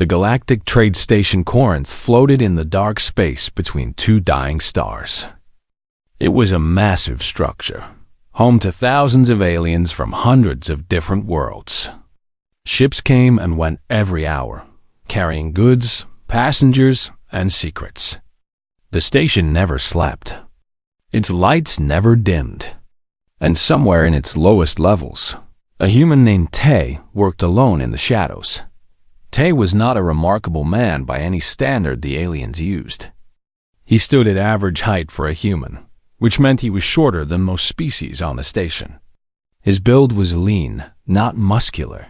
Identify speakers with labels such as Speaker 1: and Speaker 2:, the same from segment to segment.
Speaker 1: The galactic trade station Corinth floated in the dark space between two dying stars. It was a massive structure, home to thousands of aliens from hundreds of different worlds. Ships came and went every hour, carrying goods, passengers, and secrets. The station never slept. Its lights never dimmed. And somewhere in its lowest levels, a human named Tay worked alone in the shadows. Tay was not a remarkable man by any standard the aliens used. He stood at average height for a human, which meant he was shorter than most species on the station. His build was lean, not muscular.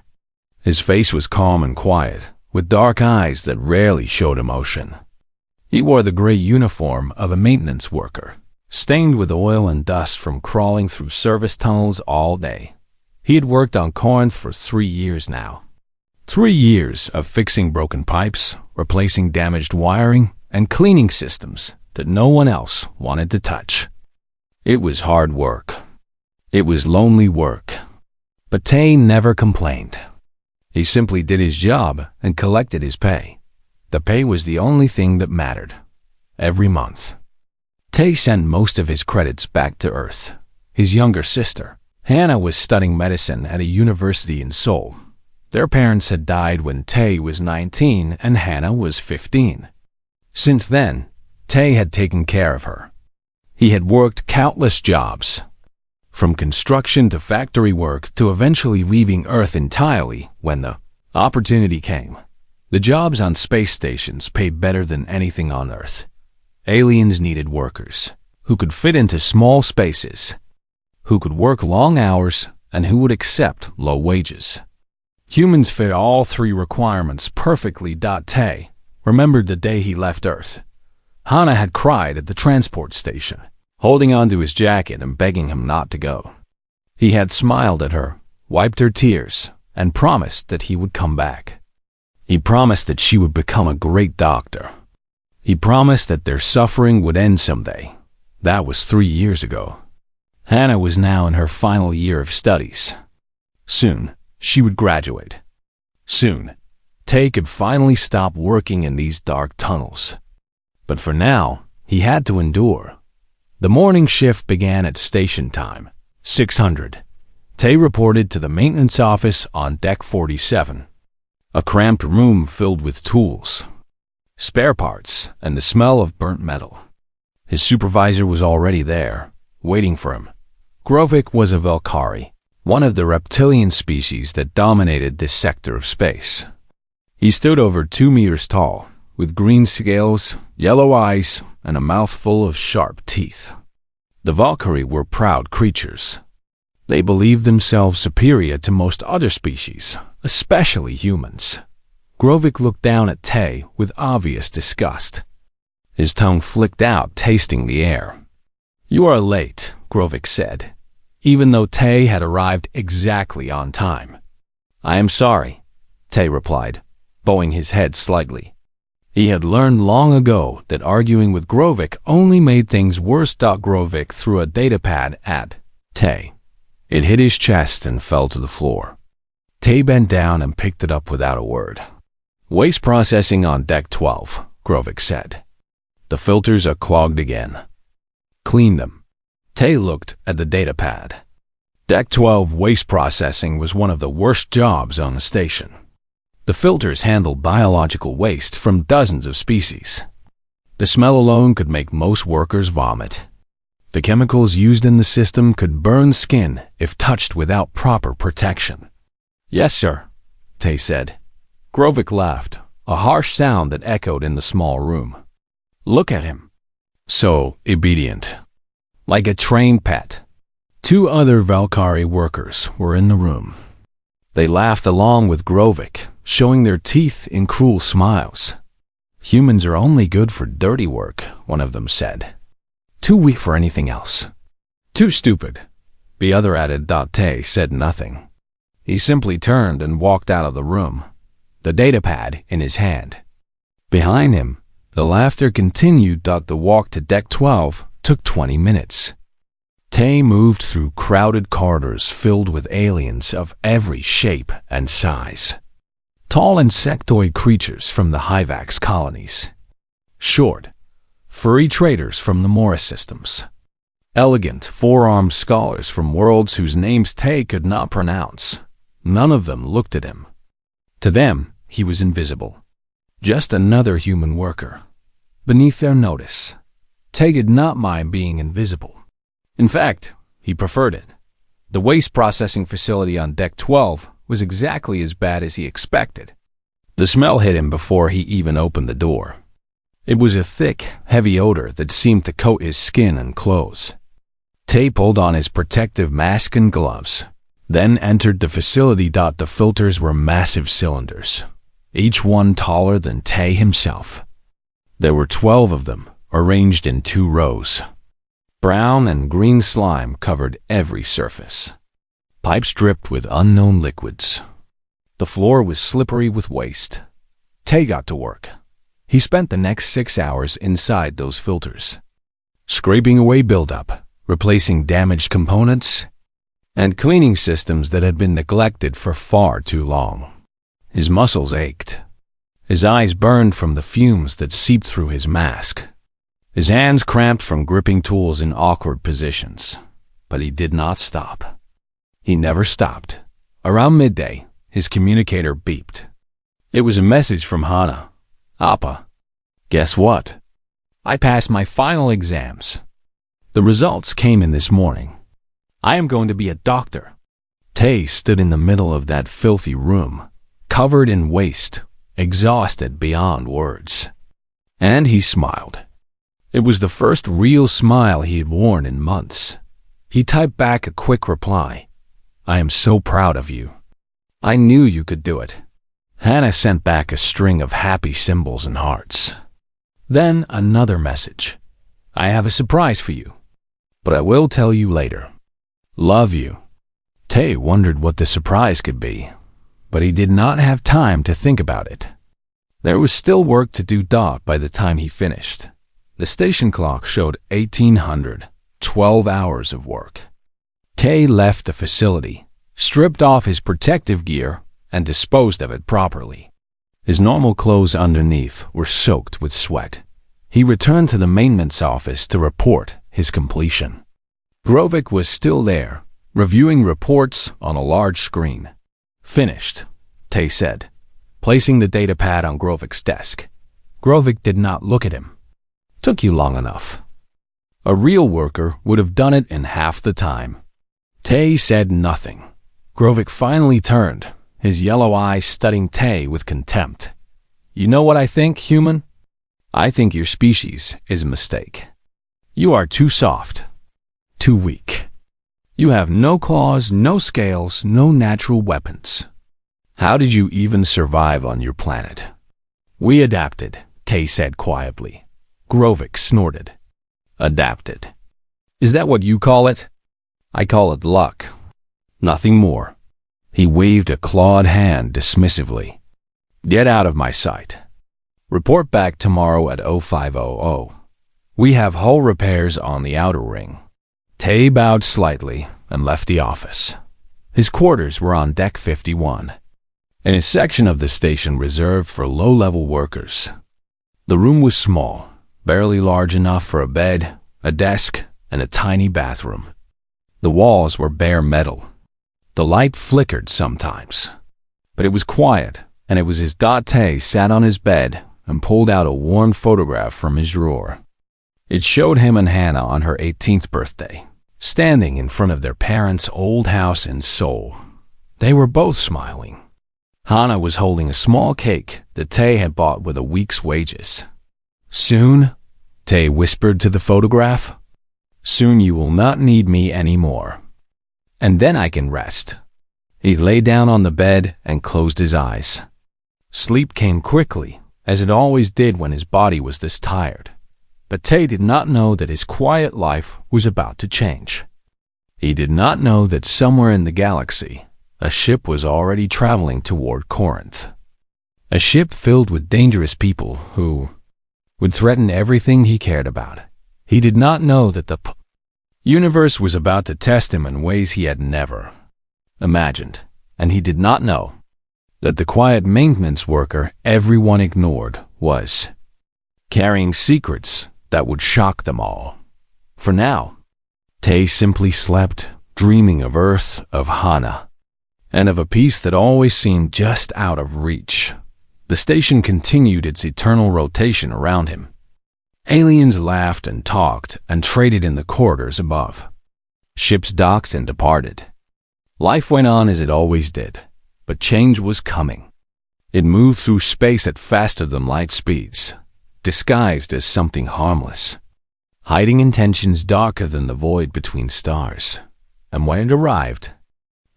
Speaker 1: His face was calm and quiet, with dark eyes that rarely showed emotion. He wore the gray uniform of a maintenance worker, stained with oil and dust from crawling through service tunnels all day. He had worked on Corinth for 3 years now. 3 years of fixing broken pipes, replacing damaged wiring, and cleaning systems that no one else wanted to touch. It was hard work. It was lonely work. But Tay never complained. He simply did his job and collected his pay. The pay was the only thing that mattered. Every month. Tay sent most of his credits back to Earth. His younger sister, Hannah, was studying medicine at a university in Seoul. Their parents had died when Tay was 19 and Hannah was 15. Since then, Tay had taken care of her. He had worked countless jobs, from construction to factory work to eventually leaving Earth entirely when the opportunity came. The jobs on space stations paid better than anything on Earth. Aliens needed workers who could fit into small spaces, who could work long hours, and who would accept low wages. Humans fit all three requirements perfectly. Tay remembered the day he left Earth. Hannah had cried at the transport station, holding onto his jacket and begging him not to go. He had smiled at her, wiped her tears, and promised that he would come back. He promised that she would become a great doctor. He promised that their suffering would end someday. That was 3 years ago. Hannah was now in her final year of studies. Soon, she would graduate. Soon, Tay could finally stop working in these dark tunnels. But for now, he had to endure. The morning shift began at station time, 600. Tay reported to the maintenance office on Deck 47. A cramped room filled with tools, spare parts, and the smell of burnt metal. His supervisor was already there, waiting for him. Grovik was a Valkyrie, one of the reptilian species that dominated this sector of space. He stood over 2 meters tall, with green scales, yellow eyes, and a mouthful of sharp teeth. The Valkyrie were proud creatures. They believed themselves superior to most other species, especially humans. Grovik looked down at Tay with obvious disgust. His tongue flicked out, tasting the air. "You are late," Grovik said, even though Tay had arrived exactly on time. "I am sorry," Tay replied, bowing his head slightly. He had learned long ago that arguing with Grovik only made things worse. Grovik threw a datapad at Tay. It hit his chest and fell to the floor. Tay bent down and picked it up without a word. "Waste processing on Deck 12, Grovik said. "The filters are clogged again. Clean them." Tay looked at the datapad. Deck 12 waste processing was one of the worst jobs on the station. The filters handled biological waste from dozens of species. The smell alone could make most workers vomit. The chemicals used in the system could burn skin if touched without proper protection. "Yes, sir," Tay said. Grovik laughed, a harsh sound that echoed in the small room. "Look at him. So obedient. Like a trained pet." 2 other Valkyrie workers were in the room. They laughed along with Grovik, showing their teeth in cruel smiles. "Humans are only good for dirty work," one of them said. "Too weak for anything else." "Too stupid," the other added. Tay said nothing. He simply turned and walked out of the room, the datapad in his hand. Behind him, the laughter continued. The walk to Deck 12 took 20 minutes. Tay moved through crowded corridors filled with aliens of every shape and size. Tall insectoid creatures from the Hyvax colonies. Short, furry traders from the Morris systems. Elegant, four-armed scholars from worlds whose names Tay could not pronounce. None of them looked at him. To them, he was invisible. Just another human worker. Beneath their notice. Tay did not mind being invisible. In fact, he preferred it. The waste processing facility on Deck 12 was exactly as bad as he expected. The smell hit him before he even opened the door. It was a thick, heavy odor that seemed to coat his skin and clothes. Tay pulled on his protective mask and gloves, then entered the facility. The filters were massive cylinders, each one taller than Tay himself. There were 12 of them, arranged in 2 rows. Brown and green slime covered every surface. Pipes dripped with unknown liquids. The floor was slippery with waste. Tay got to work. He spent the next 6 hours inside those filters, scraping away buildup, replacing damaged components, and cleaning systems that had been neglected for far too long. His muscles ached. His eyes burned from the fumes that seeped through his mask. His hands cramped from gripping tools in awkward positions. But he did not stop. He never stopped. Around midday, his communicator beeped. It was a message from Hana. Appa, guess what? I passed my final exams. The results came in this morning. I am going to be a doctor. Tay stood in the middle of that filthy room, covered in waste, exhausted beyond words. And he smiled. It was the first real smile he had worn in months. He typed back a quick reply. I am so proud of you. I knew you could do it. Hannah sent back a string of happy symbols and hearts. Then another message. I have a surprise for you, but I will tell you later. Love you. Tay wondered what the surprise could be, but he did not have time to think about it. There was still work to do. By the time he finished, the station clock showed 1800, 12 hours of work. Tay left the facility, stripped off his protective gear, and disposed of it properly. His normal clothes underneath were soaked with sweat. He returned to the maintenance office to report his completion. Grovik was still there, reviewing reports on a large screen. Finished, Tay said, placing the datapad on Grovik's desk. Grovik did not look at him. Took you long enough. A real worker would have done it in half the time. Tay said nothing. Grovik finally turned, his yellow eyes studying Tay with contempt. You know what I think, human? I think your species is a mistake. You are too soft, too weak. You have no claws, no scales, no natural weapons. How did you even survive on your planet? We adapted, Tay said quietly. Grovik snorted. Adapted. Is that what you call it? I call it luck. Nothing more. He waved a clawed hand dismissively. Get out of my sight. Report back tomorrow at 0500. We have hull repairs on the outer ring. Tay bowed slightly and left the office. His quarters were on Deck 51, in a section of the station reserved for low-level workers. The room was small, barely large enough for a bed, a desk, and a tiny bathroom. The walls were bare metal. The light flickered sometimes, but it was quiet, and it was as Tay sat on his bed and pulled out a worn photograph from his drawer. It showed him and Hannah on her 18th birthday, standing in front of their parents' old house in Seoul. They were both smiling. Hannah was holding a small cake that Tay had bought with a week's wages. Soon, Tay whispered to the photograph, soon you will not need me anymore. And then I can rest. He lay down on the bed and closed his eyes. Sleep came quickly, as it always did when his body was this tired. But Tay did not know that his quiet life was about to change. He did not know that somewhere in the galaxy, a ship was already traveling toward Corinth. A ship filled with dangerous people who would threaten everything he cared about. He did not know that the universe was about to test him in ways he had never imagined, and he did not know That the quiet maintenance worker everyone ignored was carrying secrets that would shock them all. For now, Tay simply slept, dreaming of Earth, of Hana, and of a peace that always seemed just out of reach. The station continued its eternal rotation around him. Aliens laughed and talked and traded in the corridors above. Ships docked and departed. Life went on as it always did, but change was coming. It moved through space at faster than light speeds, disguised as something harmless, hiding intentions darker than the void between stars. And when it arrived,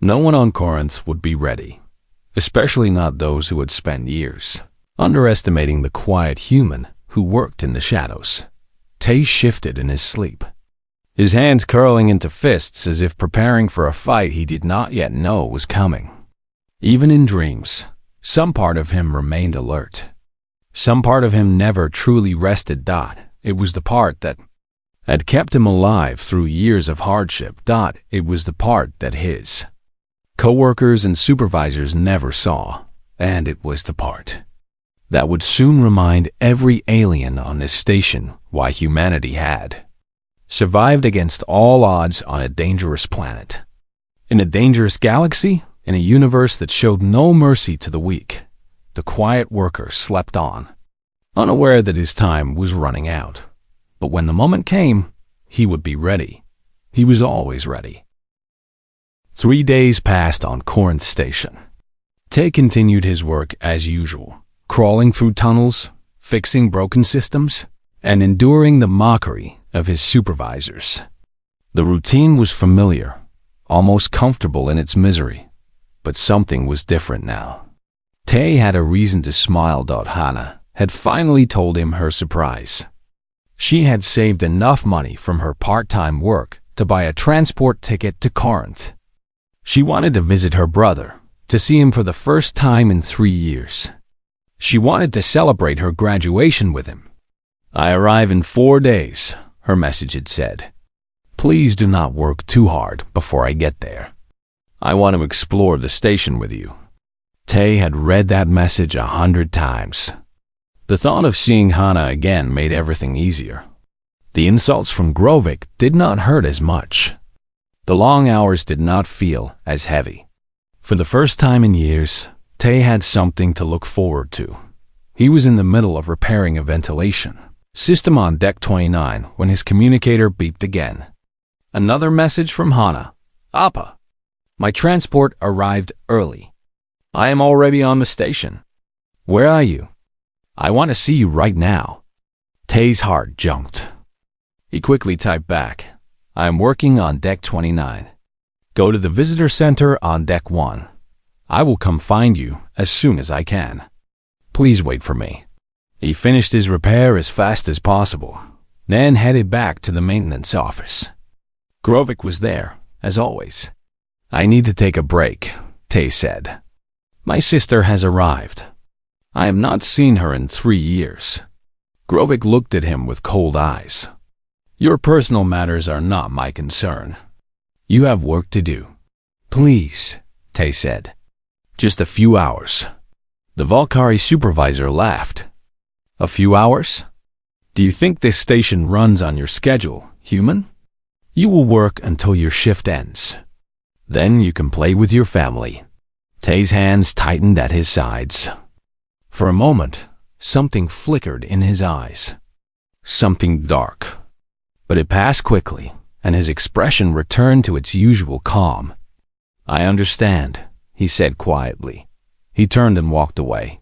Speaker 1: no one on Corinth would be ready, especially not those who had spent years underestimating the quiet human who worked in the shadows. Tay shifted in his sleep, his hands curling into fists as if preparing for a fight he did not yet know was coming. Even in dreams, some part of him remained alert. Some part of him never truly rested. It was the part that had kept him alive through years of hardship. It was the part that his coworkers and supervisors never saw, and it was the part that would soon remind every alien on this station why humanity had survived against all odds on a dangerous planet, in a dangerous galaxy, in a universe that showed no mercy to the weak. The quiet worker slept on, unaware that his time was running out. But when the moment came, he would be ready. He was always ready. 3 days passed on Corinth Station. Tay continued his work as usual, crawling through tunnels, fixing broken systems, and enduring the mockery of his supervisors. The routine was familiar, almost comfortable in its misery, but something was different now. Tay had a reason to smile. Hana had finally told him her surprise. She had saved enough money from her part-time work to buy a transport ticket to Corinth. She wanted to visit her brother, to see him for the first time in 3 years. She wanted to celebrate her graduation with him. "I arrive in 4 days," her message had said. "Please do not work too hard before I get there. I want to explore the station with you." Tay had read that message 100 times. The thought of seeing Hana again made everything easier. The insults from Grovik did not hurt as much. The long hours did not feel as heavy. For the first time in years, Tay had something to look forward to. He was in the middle of repairing a ventilation system on Deck 29 when his communicator beeped again. Another message from Hana. "Appa, my transport arrived early. I am already on the station. Where are you? I want to see you right now." Tay's heart jumped. He quickly typed back, "I am working on Deck 29. Go to the visitor center on Deck 1. I will come find you as soon as I can. Please wait for me." He finished his repair as fast as possible, then headed back to the maintenance office. Grovik was there, as always. "I need to take a break," Tay said. "My sister has arrived. I have not seen her in 3 years. Grovik looked at him with cold eyes. "Your personal matters are not my concern. You have work to do." "Please," Tay said. "Just a few hours." The Valkyrie supervisor laughed. "A few hours? Do you think this station runs on your schedule, human? You will work until your shift ends. Then you can play with your family." Tay's hands tightened at his sides. For a moment, something flickered in his eyes. Something dark. But it passed quickly, and his expression returned to its usual calm. "I understand," he said quietly. He turned and walked away.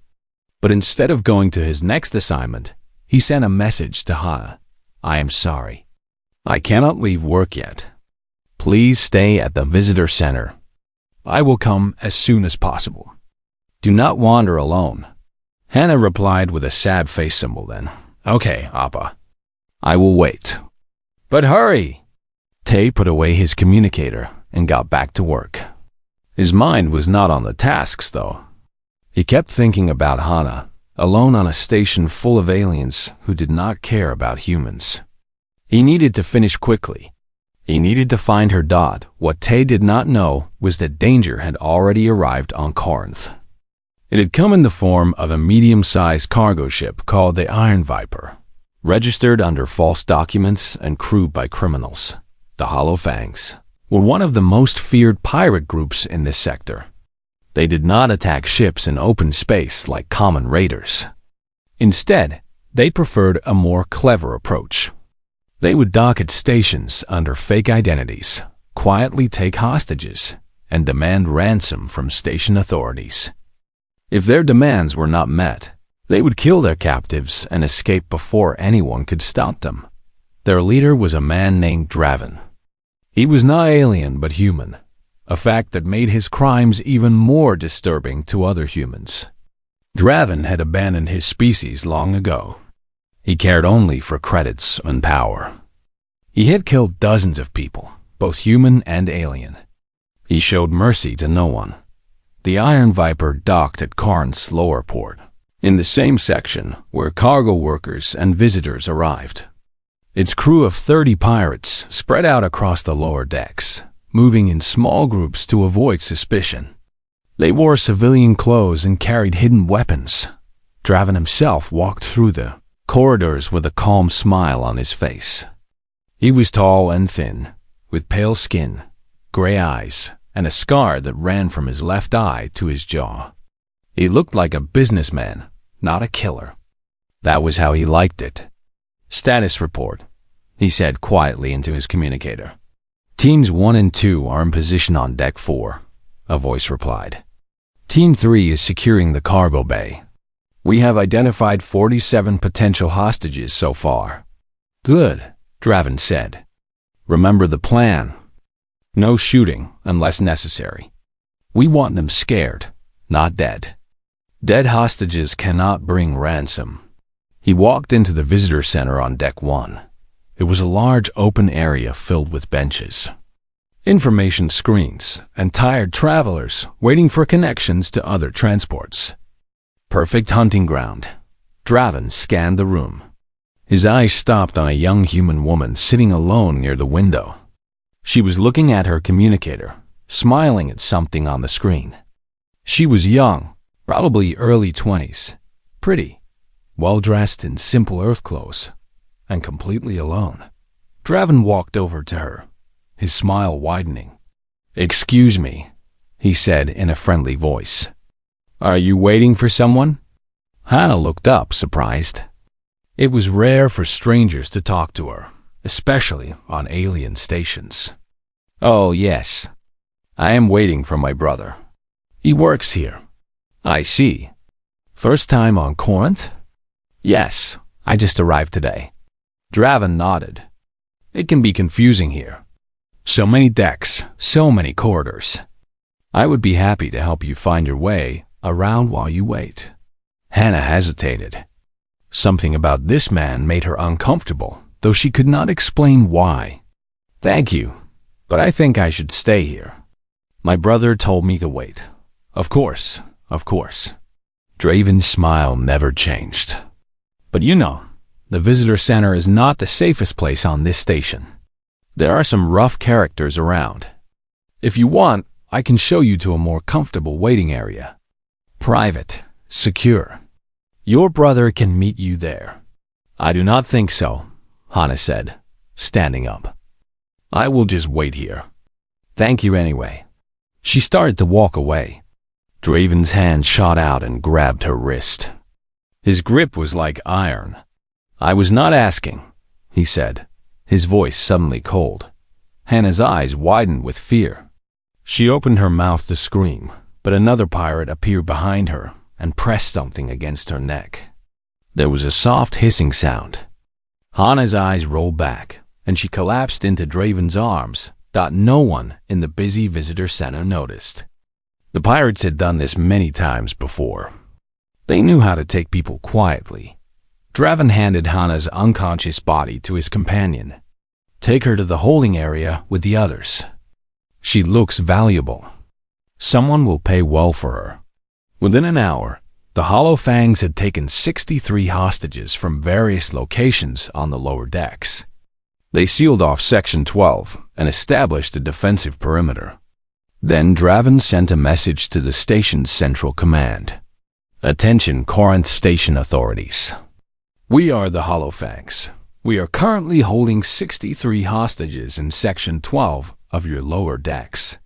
Speaker 1: But instead of going to his next assignment, he sent a message to Hana. "I am sorry. I cannot leave work yet. Please stay at the visitor center. I will come as soon as possible. Do not wander alone." Hana replied with a sad face symbol then. "Okay, Appa. I will wait." "But hurry!" Tay put away his communicator and got back to work. His mind was not on the tasks, though. He kept thinking about Hana, alone on a station full of aliens who did not care about humans. He needed to finish quickly. He needed to find her. What Tay did not know was that danger had already arrived on Corinth. It had come in the form of a medium-sized cargo ship called the Iron Viper, registered under false documents and crewed by criminals. The Hollow Fangs were one of the most feared pirate groups in this sector. They did not attack ships in open space like common raiders. Instead, they preferred a more clever approach. They would dock at stations under fake identities, quietly take hostages, and demand ransom from station authorities. If their demands were not met, they would kill their captives and escape before anyone could stop them. Their leader was a man named Draven. He was not alien but human, a fact that made his crimes even more disturbing to other humans. Draven had abandoned his species long ago. He cared only for credits and power. He had killed dozens of people, both human and alien. He showed mercy to no one. The Iron Viper docked at Karn's lower port, in the same section where cargo workers and visitors arrived. Its crew of 30 pirates spread out across the lower decks, moving in small groups to avoid suspicion. They wore civilian clothes and carried hidden weapons. Draven himself walked through the corridors with a calm smile on his face. He was tall and thin, with pale skin, gray eyes, and a scar that ran from his left eye to his jaw. He looked like a businessman, not a killer. That was how he liked it. "Status report," he said quietly into his communicator. "Teams 1 and 2 are in position on Deck 4, a voice replied. "Team 3 is securing the cargo bay. We have identified 47 potential hostages so far." "Good," Draven said. "Remember the plan. No shooting unless necessary. We want them scared, not dead. Dead hostages cannot bring ransom." He walked into the visitor center on Deck 1. It was a large open area filled with benches, information screens, and tired travelers waiting for connections to other transports. Perfect hunting ground. Draven scanned the room. His eyes stopped on a young human woman sitting alone near the window. She was looking at her communicator, smiling at something on the screen. She was young, probably early 20s, pretty, well-dressed in simple earth clothes, and completely alone. Draven walked over to her, his smile widening. "Excuse me," he said in a friendly voice. "Are you waiting for someone?" Hannah looked up, surprised. It was rare for strangers to talk to her, especially on alien stations. "Oh, yes. I am waiting for my brother. He works here." "I see. First time on Corinth?" "Yes, I just arrived today." Draven nodded. "It can be confusing here. So many decks, so many corridors. I would be happy to help you find your way around while you wait." Hannah hesitated. Something about this man made her uncomfortable, though she could not explain why. "Thank you, but I think I should stay here. My brother told me to wait." Of course. Draven's smile never changed. "But you know, the visitor center is not the safest place on this station. There are some rough characters around. If you want, I can show you to a more comfortable waiting area. Private, secure. Your brother can meet you there." "I do not think so," Hannah said, standing up. "I will just wait here. Thank you anyway." She started to walk away. Draven's hand shot out and grabbed her wrist. His grip was like iron. "I was not asking," he said, his voice suddenly cold. Hannah's eyes widened with fear. She opened her mouth to scream, but another pirate appeared behind her and pressed something against her neck. There was a soft hissing sound. Hannah's eyes rolled back, and she collapsed into Draven's arms. No one in the busy visitor center noticed. The pirates had done this many times before. They knew how to take people quietly. Draven handed Hannah's unconscious body to his companion. "Take her to the holding area with the others. She looks valuable. Someone will pay well for her." Within an hour, the Hollow Fangs had taken 63 hostages from various locations on the lower decks. They sealed off Section 12 and established a defensive perimeter. Then Draven sent a message to the station's central command. Attention Corinth Station authorities. We are the Holofangs. We are currently holding 63 hostages in Section 12 of your lower decks.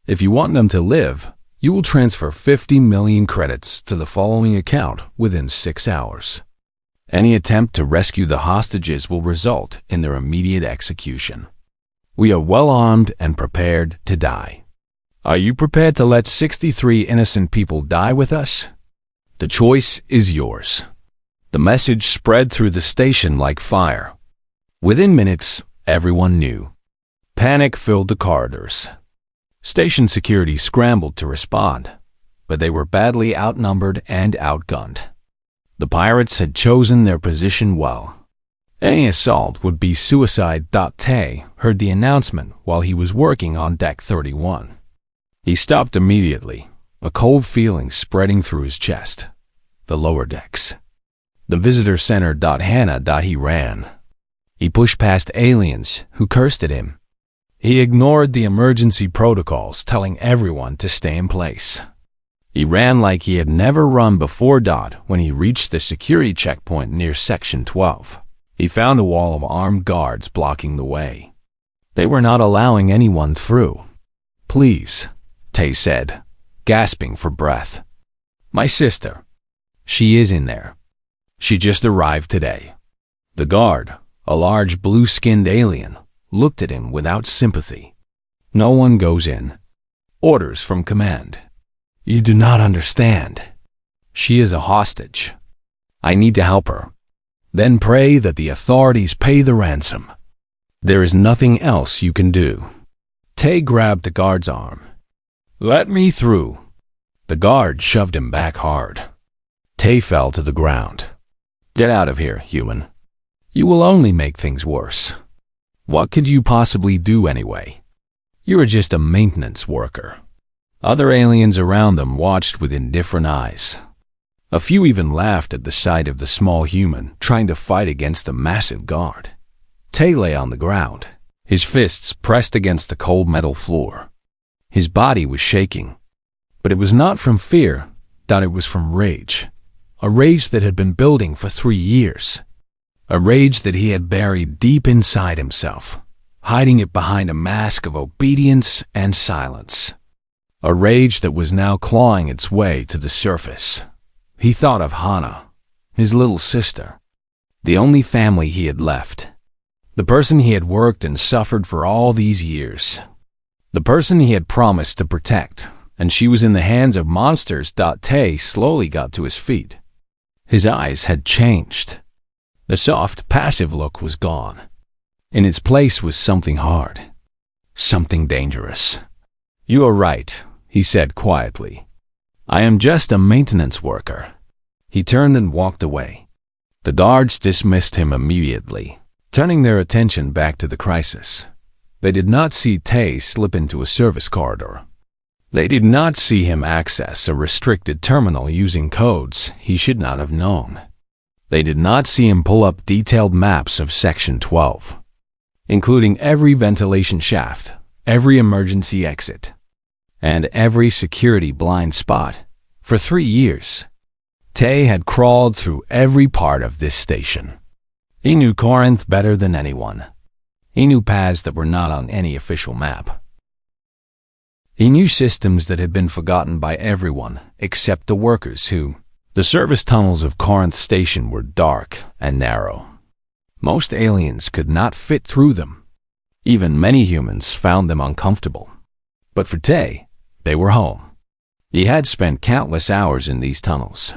Speaker 1: If you want them to live, you will transfer 50 million credits to the following account within 6 hours. Any attempt to rescue the hostages will result in their immediate execution. We are well armed and prepared to die. Are you prepared to let 63 innocent people die with us? The choice is yours. The message spread through the station like fire. Within minutes, everyone knew. Panic filled the corridors. Station security scrambled to respond, but they were badly outnumbered and outgunned. The pirates had chosen their position well. Any assault would be suicide. Tay heard the announcement while he was working on Deck 31. He stopped immediately, a cold feeling spreading through his chest. The lower decks. The visitor center. Hannah. He ran. He pushed past aliens who cursed at him. He ignored the emergency protocols telling everyone to stay in place. He ran like he had never run before. When he reached the security checkpoint near Section 12, he found a wall of armed guards blocking the way. They were not allowing anyone through. Please, Tay said, gasping for breath. My sister. She is in there. She just arrived today. The guard, a large blue-skinned alien, looked at him without sympathy. No one goes in. Orders from command. You do not understand. She is a hostage. I need to help her. Then pray that the authorities pay the ransom. There is nothing else you can do. Tay grabbed the guard's arm. Let me through. The guard shoved him back hard. Tay fell to the ground. Get out of here, human. You will only make things worse. What could you possibly do anyway? You are just a maintenance worker. Other aliens around them watched with indifferent eyes. A few even laughed at the sight of the small human trying to fight against the massive guard. Tay lay on the ground, his fists pressed against the cold metal floor. His body was shaking, but it was not from fear, it was from rage. A rage that had been building for 3 years. A rage that he had buried deep inside himself, hiding it behind a mask of obedience and silence. A rage that was now clawing its way to the surface. He thought of Hannah, his little sister, the only family he had left. The person he had worked and suffered for all these years. The person he had promised to protect, and she was in the hands of monsters. Tay slowly got to his feet. His eyes had changed. The soft, passive look was gone. In its place was something hard. Something dangerous. You are right, he said quietly. I am just a maintenance worker. He turned and walked away. The guards dismissed him immediately, turning their attention back to the crisis. They did not see Tay slip into a service corridor. They did not see him access a restricted terminal using codes he should not have known. They did not see him pull up detailed maps of Section 12, including every ventilation shaft, every emergency exit, and every security blind spot. For 3 years, Tay had crawled through every part of this station. He knew Corinth better than anyone. He knew paths that were not on any official map. He knew systems that had been forgotten by everyone except the workers who... The service tunnels of Corinth Station were dark and narrow. Most aliens could not fit through them. Even many humans found them uncomfortable. But for Tay, they were home. He had spent countless hours in these tunnels,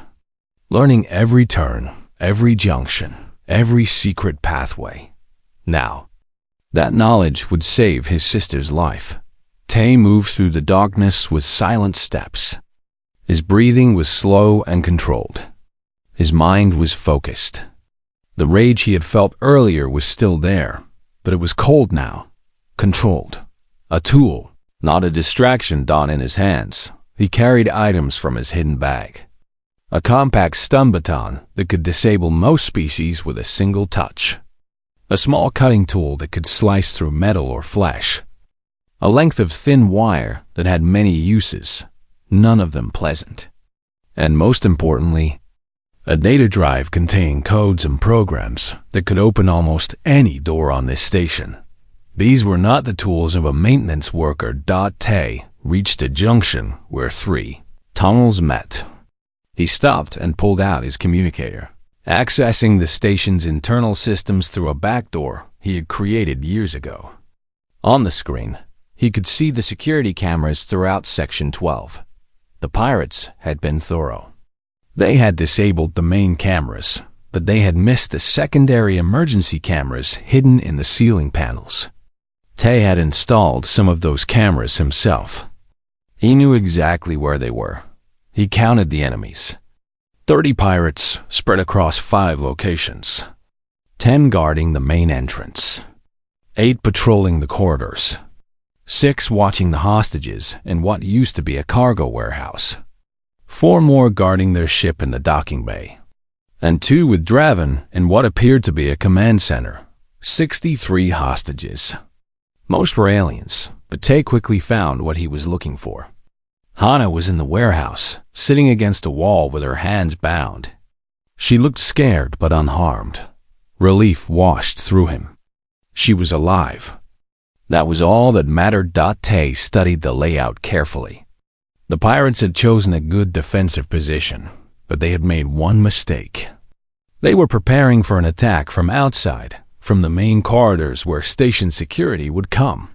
Speaker 1: learning every turn, every junction, every secret pathway. Now, that knowledge would save his sister's life. Tay moved through the darkness with silent steps. His breathing was slow and controlled. His mind was focused. The rage he had felt earlier was still there, but it was cold now, controlled. A tool, not a distraction. In his hands, he carried items from his hidden bag. A compact stun baton that could disable most species with a single touch. A small cutting tool that could slice through metal or flesh. A length of thin wire that had many uses, none of them pleasant. And most importantly, a data drive containing codes and programs that could open almost any door on this station. These were not the tools of a maintenance worker. Tay reached a junction where 3 tunnels met. He stopped and pulled out his communicator, accessing the station's internal systems through a back door he had created years ago. On the screen, he could see the security cameras throughout Section 12. The pirates had been thorough. They had disabled the main cameras, but they had missed the secondary emergency cameras hidden in the ceiling panels. Tay had installed some of those cameras himself. He knew exactly where they were. He counted the enemies. 30 pirates spread across 5 locations. 10 guarding the main entrance. 8 patrolling the corridors. 6 watching the hostages in what used to be a cargo warehouse. 4 more guarding their ship in the docking bay. And 2 with Draven in what appeared to be a command center. 63 hostages. Most were aliens, but Tay quickly found what he was looking for. Hana was in the warehouse, sitting against a wall with her hands bound. She looked scared but unharmed. Relief washed through him. She was alive. That was all that mattered. Tay studied the layout carefully. The pirates had chosen a good defensive position, but they had made one mistake. They were preparing for an attack from outside, from the main corridors where station security would come.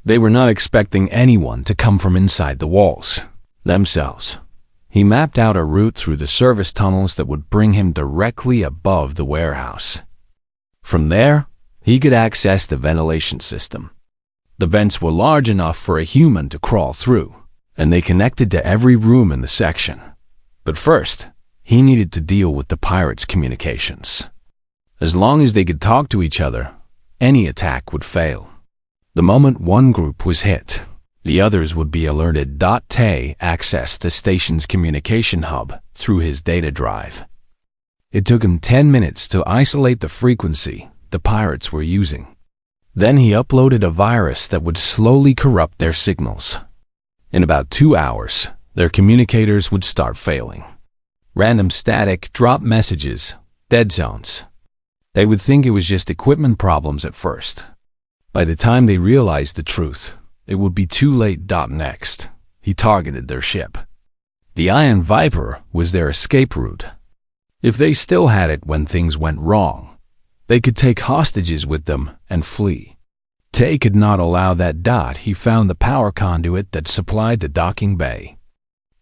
Speaker 1: They were not expecting anyone to come from inside the walls themselves. He mapped out a route through the service tunnels that would bring him directly above the warehouse. From there, he could access the ventilation system. The vents were large enough for a human to crawl through, and they connected to every room in the section. But first, he needed to deal with the pirates' communications. As long as they could talk to each other, any attack would fail. The moment one group was hit, the others would be alerted. Tay accessed the station's communication hub through his data drive. It took him 10 minutes to isolate the frequency the pirates were using. Then he uploaded a virus that would slowly corrupt their signals. In about 2 hours, their communicators would start failing. Random static, drop messages, dead zones. They would think it was just equipment problems at first. By the time they realized the truth, it would be too late. Next, he targeted their ship. The Iron Viper was their escape route. If they still had it when things went wrong, they could take hostages with them and flee. Tay could not allow that. He found the power conduit that supplied the docking bay.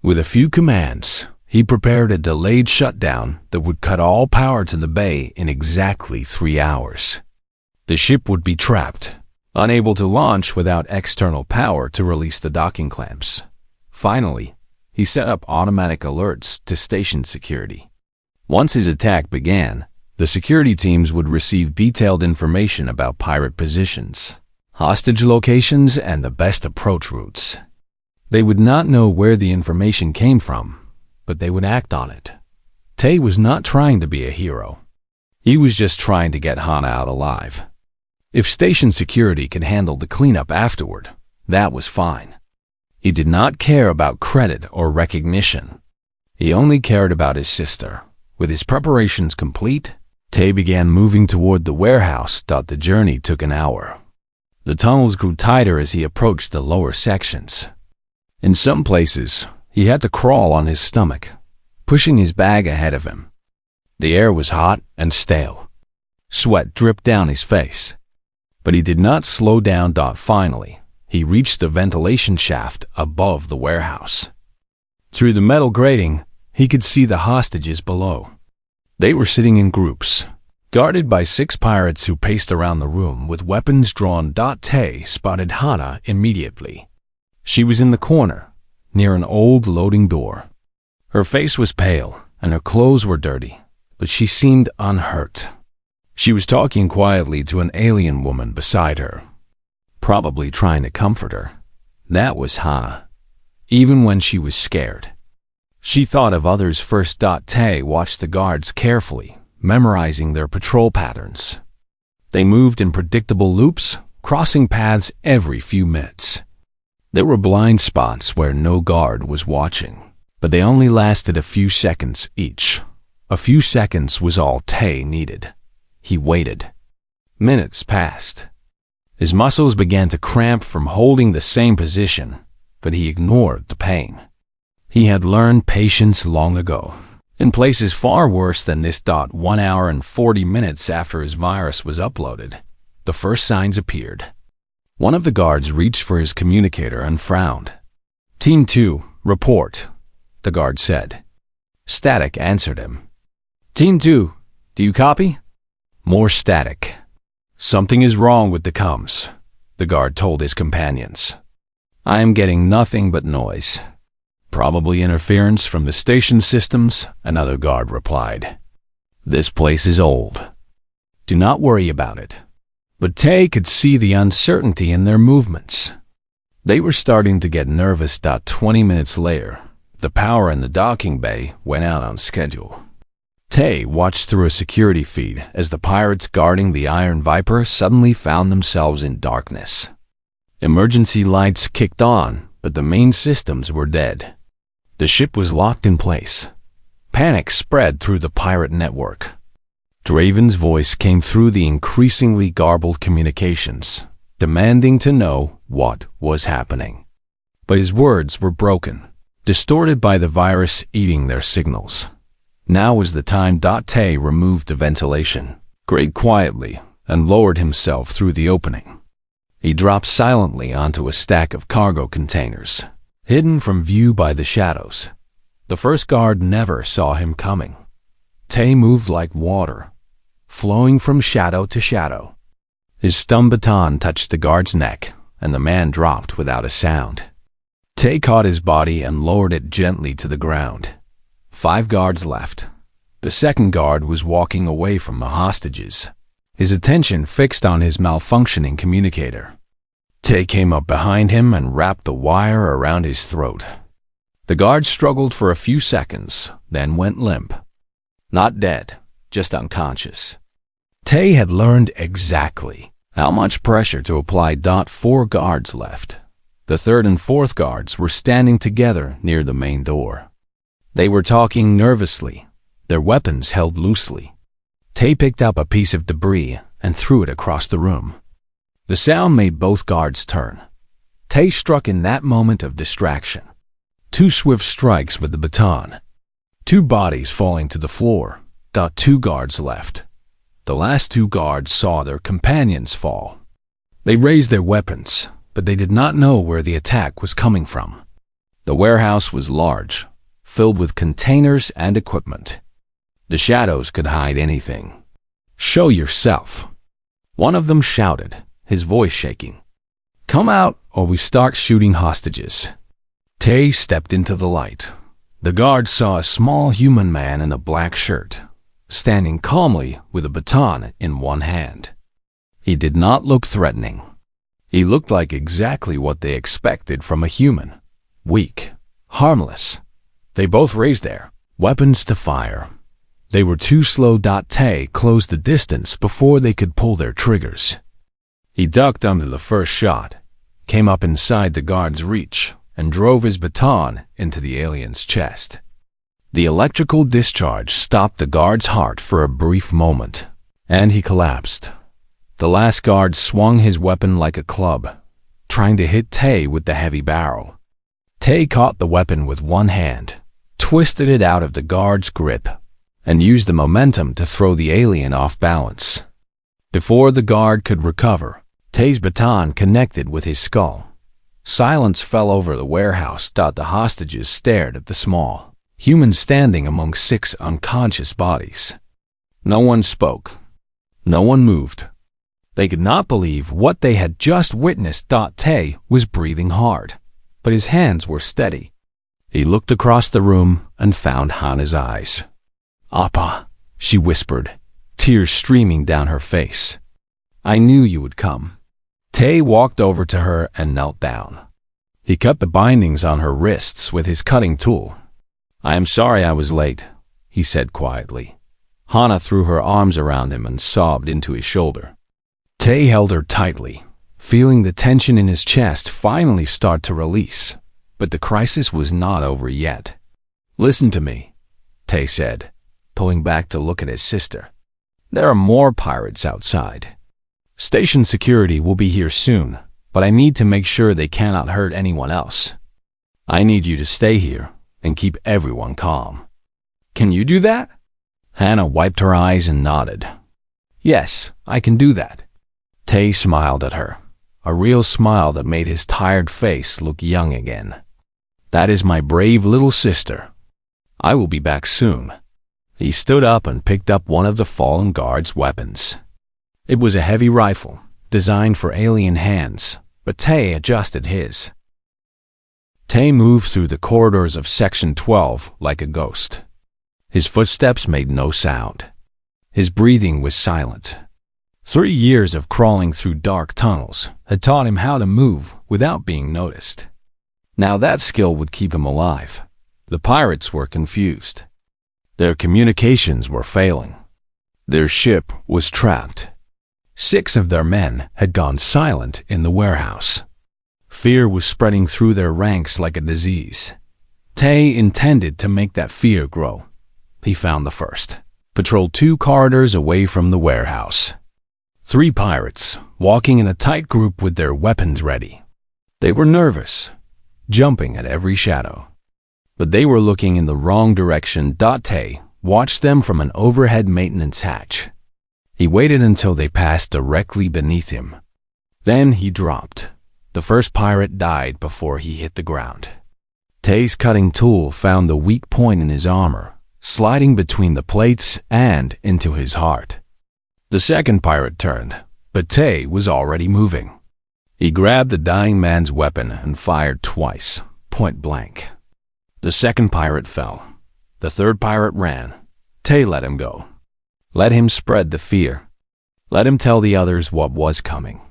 Speaker 1: With a few commands, he prepared a delayed shutdown that would cut all power to the bay in exactly 3 hours. The ship would be trapped, unable to launch without external power to release the docking clamps. Finally, he set up automatic alerts to station security. Once his attack began, the security teams would receive detailed information about pirate positions, hostage locations, and the best approach routes. They would not know where the information came from, but they would act on it. Tay was not trying to be a hero. He was just trying to get Hana out alive. If station security could handle the cleanup afterward, that was fine. He did not care about credit or recognition. He only cared about his sister. With his preparations complete, Tay began moving toward the warehouse. The journey took an hour. The tunnels grew tighter as he approached the lower sections. In some places, he had to crawl on his stomach, pushing his bag ahead of him. The air was hot and stale. Sweat dripped down his face. But he did not slow down. Finally, he reached the ventilation shaft above the warehouse. Through the metal grating, he could see the hostages below. They were sitting in groups, guarded by 6 pirates who paced around the room with weapons drawn. Tay spotted Hana immediately. She was in the corner, near an old loading door. Her face was pale, and her clothes were dirty, but she seemed unhurt. She was talking quietly to an alien woman beside her, probably trying to comfort her. That was Hana, even when she was scared. She thought of others first. Tay watched the guards carefully, memorizing their patrol patterns. They moved in predictable loops, crossing paths every few minutes. There were blind spots where no guard was watching. But they only lasted a few seconds each. A few seconds was all Tay needed. He waited. Minutes passed. His muscles began to cramp from holding the same position, but he ignored the pain. He had learned patience long ago. In places far worse than this. 1 hour and 40 minutes after his virus was uploaded, the first signs appeared. One of the guards reached for his communicator and frowned. "Team 2, report," the guard said. Static answered him. "Team 2, do you copy?" More static. "Something is wrong with the comms," the guard told his companions. "I am getting nothing but noise." "Probably interference from the station systems," another guard replied. "This place is old. Do not worry about it." But Tay could see the uncertainty in their movements. They were starting to get nervous. 20 minutes later, the power in the docking bay went out on schedule. Tay watched through a security feed as the pirates guarding the Iron Viper suddenly found themselves in darkness. Emergency lights kicked on, but the main systems were dead. The ship was locked in place. Panic spread through the pirate network. Draven's voice came through the increasingly garbled communications, demanding to know what was happening. But his words were broken, distorted by the virus eating their signals. Now was the time. Tay removed the ventilation, grayed quietly, and lowered himself through the opening. He dropped silently onto a stack of cargo containers, hidden from view by the shadows. The first guard never saw him coming. Tay moved like water, flowing from shadow to shadow. His stun baton touched the guard's neck, and the man dropped without a sound. Tay caught his body and lowered it gently to the ground. 5 guards left. The second guard was walking away from the hostages, his attention fixed on his malfunctioning communicator. Tay came up behind him and wrapped the wire around his throat. The guard struggled for a few seconds, then went limp. Not dead, just unconscious. Tay had learned exactly how much pressure to apply. 4 guards left. The third and fourth guards were standing together near the main door. They were talking nervously, their weapons held loosely. Tay picked up a piece of debris and threw it across the room. The sound made both guards turn. Tay struck in that moment of distraction. 2 swift strikes with the baton. 2 bodies falling to the floor. 2 guards left. The last 2 guards saw their companions fall. They raised their weapons, but they did not know where the attack was coming from. The warehouse was large, filled with containers and equipment. The shadows could hide anything. "Show yourself," one of them shouted, his voice shaking. "Come out or we start shooting hostages." Tay stepped into the light. The guard saw a small human man in a black shirt, standing calmly with a baton in one hand. He did not look threatening. He looked like exactly what they expected from a human. Weak, harmless. They both raised their weapons to fire. They were too slow. Tay closed the distance before they could pull their triggers. He ducked under the first shot, came up inside the guard's reach, and drove his baton into the alien's chest. The electrical discharge stopped the guard's heart for a brief moment, and he collapsed. The last guard swung his weapon like a club, trying to hit Tay with the heavy barrel. Tay caught the weapon with one hand, twisted it out of the guard's grip, and used the momentum to throw the alien off balance. Before the guard could recover, Tay's baton connected with his skull. Silence fell over the warehouse. The hostages stared at the small human standing among 6 unconscious bodies. No one spoke. No one moved. They could not believe what they had just witnessed. Tay was breathing hard, but his hands were steady. He looked across the room and found Hana's eyes. "Appa," she whispered, tears streaming down her face. "I knew you would come." Tay walked over to her and knelt down. He cut the bindings on her wrists with his cutting tool. "I am sorry I was late," he said quietly. Hana threw her arms around him and sobbed into his shoulder. Tay held her tightly, feeling the tension in his chest finally start to release. But the crisis was not over yet. Listen to me, Tay said, pulling back to look at his sister. There are more pirates outside. Station security will be here soon, but I need to make sure they cannot hurt anyone else. I need you to stay here and keep everyone calm. Can you do that? Hannah wiped her eyes and nodded. Yes, I can do that. Tay smiled at her, a real smile that made his tired face look young again. That is my brave little sister. I will be back soon. He stood up and picked up one of the fallen guard's weapons. It was a heavy rifle, designed for alien hands, but Tay adjusted his. Tay moved through the corridors of Section 12 like a ghost. His footsteps made no sound. His breathing was silent. 3 years of crawling through dark tunnels had taught him how to move without being noticed. Now that skill would keep him alive. The pirates were confused. Their communications were failing. Their ship was trapped. 6 of their men had gone silent in the warehouse. Fear was spreading through their ranks like a disease. Tay intended to make that fear grow. He found the first, patrolled 2 corridors away from the warehouse. 3 pirates, walking in a tight group with their weapons ready. They were nervous, jumping at every shadow. But they were looking in the wrong direction. Tay watched them from an overhead maintenance hatch. He waited until they passed directly beneath him. Then he dropped. The first pirate died before he hit the ground. Tay's cutting tool found the weak point in his armor, sliding between the plates and into his heart. The second pirate turned, but Tay was already moving. He grabbed the dying man's weapon and fired twice, point blank. The second pirate fell. The third pirate ran. Tay let him go. Let him spread the fear. Let him tell the others what was coming.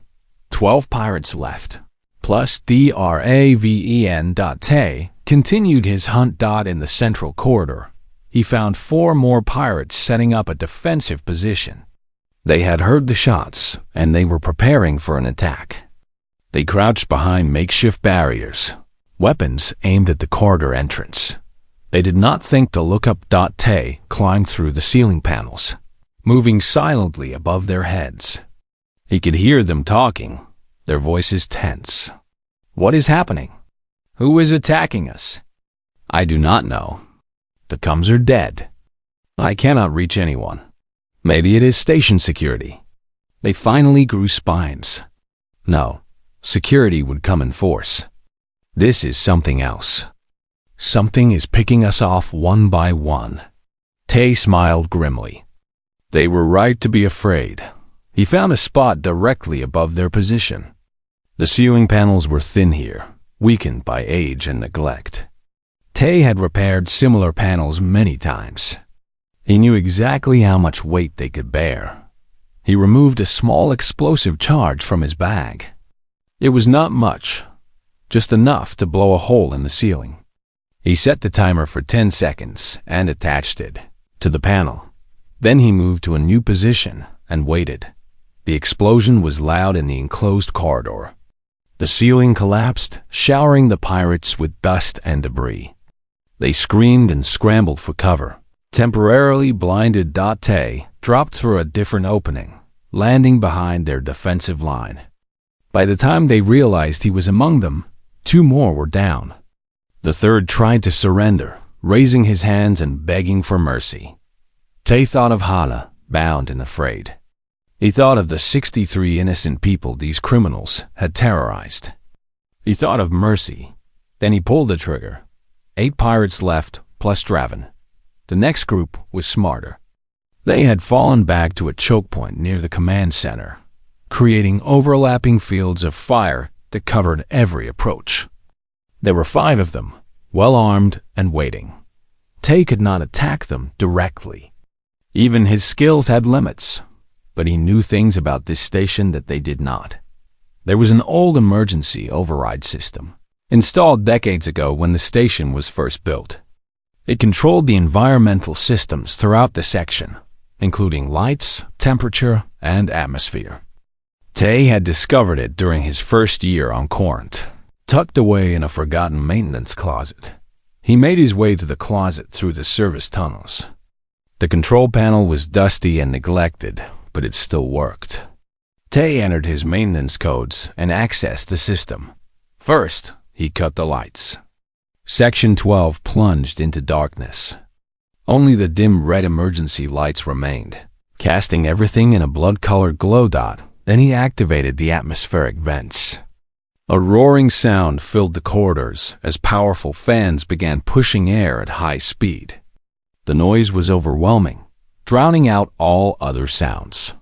Speaker 1: 12 pirates left, plus Draven. Tay continued his hunt. In the central corridor, he found 4 more pirates setting up a defensive position. They had heard the shots, and they were preparing for an attack. They crouched behind makeshift barriers, weapons aimed at the corridor entrance. They did not think to look up. Tay climbed through the ceiling panels, moving silently above their heads. He could hear them talking, their voices tense. What is happening? Who is attacking us? I do not know. The Cums are dead. I cannot reach anyone. Maybe it is station security. They finally grew spines. No, security would come in force. This is something else. Something is picking us off one by one. Tay smiled grimly. They were right to be afraid. He found a spot directly above their position. The ceiling panels were thin here, weakened by age and neglect. Tay had repaired similar panels many times. He knew exactly how much weight they could bear. He removed a small explosive charge from his bag. It was not much, just enough to blow a hole in the ceiling. He set the timer for 10 seconds and attached it to the panel. Then he moved to a new position and waited. The explosion was loud in the enclosed corridor. The ceiling collapsed, showering the pirates with dust and debris. They screamed and scrambled for cover. Temporarily blinded. Tay dropped through a different opening, landing behind their defensive line. By the time they realized he was among them, 2 more were down. The third tried to surrender, raising his hands and begging for mercy. Tay thought of Hannah, bound and afraid. He thought of the 63 innocent people these criminals had terrorized. He thought of mercy. Then he pulled the trigger. 8 pirates left, plus Draven. The next group was smarter. They had fallen back to a choke point near the command center, creating overlapping fields of fire that covered every approach. There were 5 of them, well-armed and waiting. Tay could not attack them directly. Even his skills had limits, but he knew things about this station that they did not. There was an old emergency override system, installed decades ago when the station was first built. It controlled the environmental systems throughout the section, including lights, temperature, and atmosphere. Tay had discovered it during his first year on Corinth, tucked away in a forgotten maintenance closet. He made his way to the closet through the service tunnels. The control panel was dusty and neglected, but it still worked. Tay entered his maintenance codes and accessed the system. First, he cut the lights. Section 12 plunged into darkness. Only the dim red emergency lights remained, casting everything in a blood-colored glow dot. Then he activated the atmospheric vents. A roaring sound filled the corridors as powerful fans began pushing air at high speed. The noise was overwhelming, drowning out all other sounds.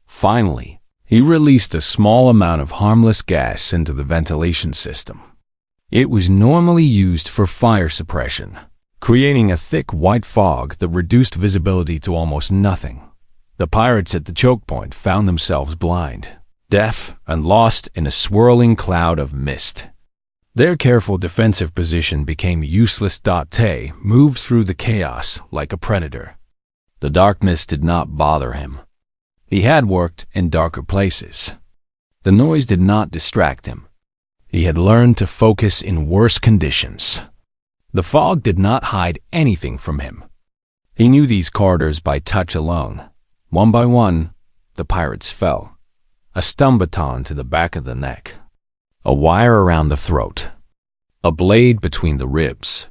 Speaker 1: Finally, he released a small amount of harmless gas into the ventilation system. It was normally used for fire suppression, creating a thick white fog that reduced visibility to almost nothing. The pirates at the choke point found themselves blind, deaf, and lost in a swirling cloud of mist. Their careful defensive position became useless. Tay moved through the chaos like a predator. The darkness did not bother him. He had worked in darker places. The noise did not distract him. He had learned to focus in worse conditions. The fog did not hide anything from him. He knew these corridors by touch alone. One by one, the pirates fell. A stun baton to the back of the neck, a wire around the throat, a blade between the ribs.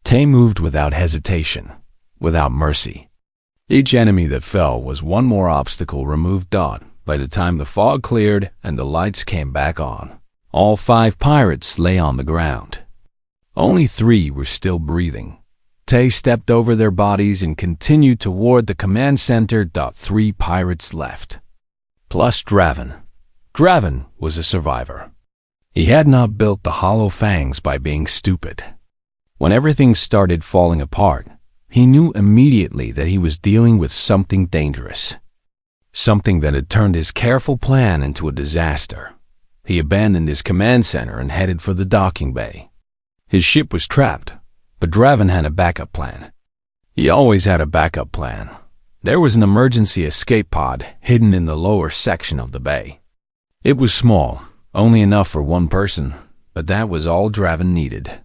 Speaker 1: Tay moved without hesitation, without mercy. Each enemy that fell was one more obstacle removed. By the time the fog cleared and the lights came back on, all 5 pirates lay on the ground. Only 3 were still breathing. Tay stepped over their bodies and continued toward the command center. 3 pirates left. Plus Draven. Draven was a survivor. He had not built the hollow fangs by being stupid. When everything started falling apart, he knew immediately that he was dealing with something dangerous. Something that had turned his careful plan into a disaster. He abandoned his command center and headed for the docking bay. His ship was trapped, but Draven had a backup plan. He always had a backup plan. There was an emergency escape pod hidden in the lower section of the bay. It was small, only enough for 1 person, but that was all Draven needed.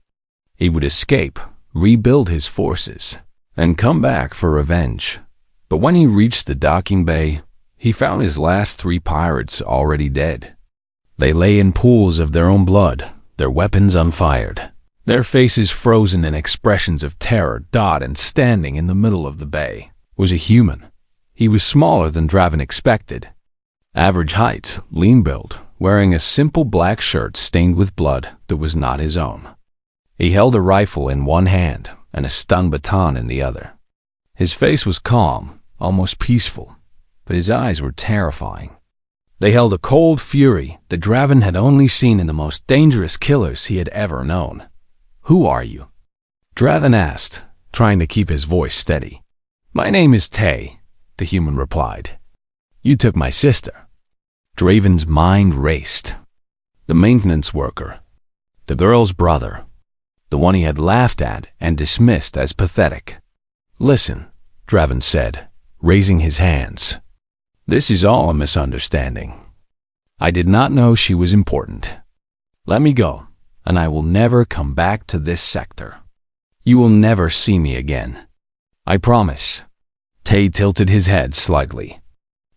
Speaker 1: He would escape, rebuild his forces, and come back for revenge. But when he reached the docking bay, he found his last 3 pirates already dead. They lay in pools of their own blood, their weapons unfired, their faces frozen in expressions of terror. And standing in the middle of the bay was a human. He was smaller than Draven expected. Average height, lean build, wearing a simple black shirt stained with blood that was not his own. He held a rifle in one hand and a stun baton in the other. His face was calm, almost peaceful, but his eyes were terrifying. They held a cold fury that Draven had only seen in the most dangerous killers he had ever known. "Who are you?" Draven asked, trying to keep his voice steady. "My name is Tay," the human replied. "You took my sister." Draven's mind raced. The maintenance worker. The girl's brother. The one he had laughed at and dismissed as pathetic. "Listen," Draven said, raising his hands. "This is all a misunderstanding. I did not know she was important. Let me go, and I will never come back to this sector. You will never see me again. I promise." Tay tilted his head slightly.